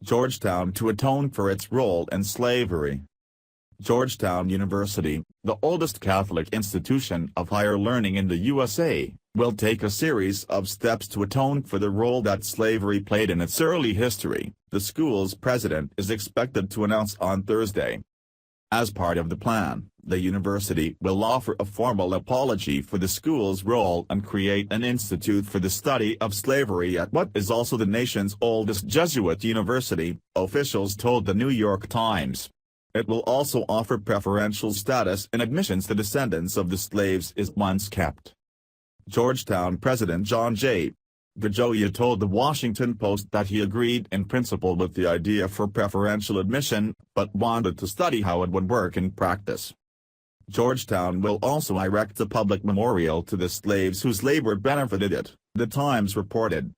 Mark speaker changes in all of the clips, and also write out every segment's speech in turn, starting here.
Speaker 1: Georgetown to atone for its role in slavery. Georgetown University, the oldest Catholic institution of higher learning in the USA, will take a series of steps to atone for the role that slavery played in its early history, the school's president is expected to announce on Thursday. As part of the plan, the university will offer a formal apology for the school's role and create an institute for the study of slavery at what is also the nation's oldest Jesuit university, officials told the New York Times. It will also offer preferential status in admissions to descendants of the slaves it once kept. Georgetown President John J. DeGioia told the Washington Post that he agreed in principle with the idea for preferential admission, but wanted to study how it would work in practice. Georgetown will also erect a public memorial to the slaves whose labor benefited it, the Times reported.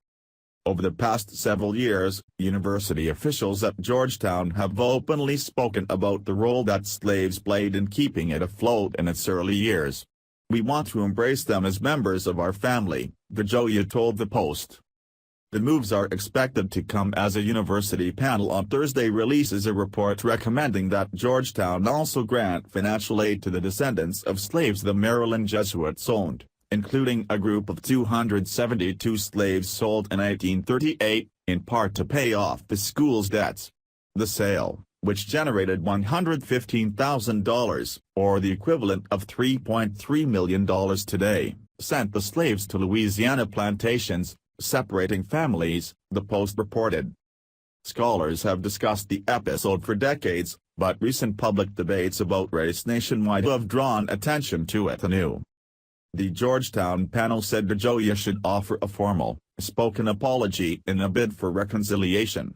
Speaker 1: Over the past several years, university officials at Georgetown have openly spoken about the role that slaves played in keeping it afloat in its early years. We want to embrace them as members of our family, DeGioia told the Post. The moves are expected to come as a university panel on Thursday releases a report recommending that Georgetown also grant financial aid to the descendants of slaves the Maryland Jesuits owned, including a group of 272 slaves sold in 1838, in part to pay off the school's debts. The sale, which generated $115,000, or the equivalent of $3.3 million today, sent the slaves to Louisiana plantations, separating families, the Post reported. Scholars have discussed the episode for decades, but recent public debates about race nationwide have drawn attention to it anew. The Georgetown panel said DeGioia should offer a formal, spoken apology in a bid for reconciliation.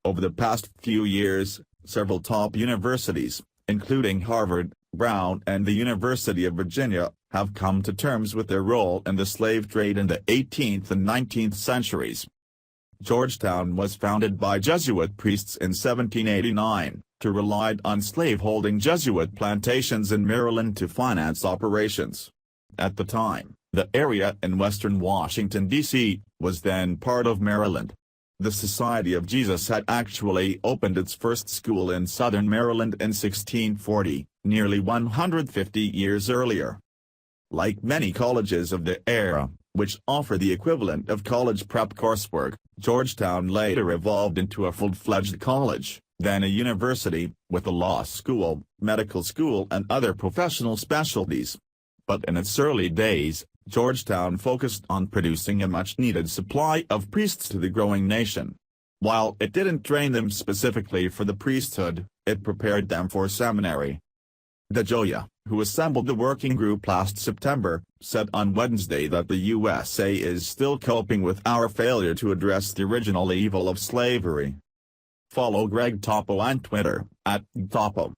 Speaker 1: Over the past few years, several top universities, including Harvard, Brown and the University of Virginia, have come to terms with their role in the slave trade in the 18th and 19th centuries. Georgetown was founded by Jesuit priests in 1789, who relied on slave-holding Jesuit plantations in Maryland to finance operations. At the time, the area in western Washington, D.C., was then part of Maryland. The Society of Jesus had actually opened its first school in southern Maryland in 1640, nearly 150 years earlier. Like many colleges of the era, which offer the equivalent of college prep coursework, Georgetown later evolved into a full-fledged college, then a university, with a law school, medical school and other professional specialties. But in its early days, Georgetown focused on producing a much-needed supply of priests to the growing nation. While it didn't train them specifically for the priesthood, it prepared them for seminary. DeGioia, who assembled the working group last September, said on Wednesday that the USA is still coping with our failure to address the original evil of slavery. Follow Greg Topo on Twitter, @Topo.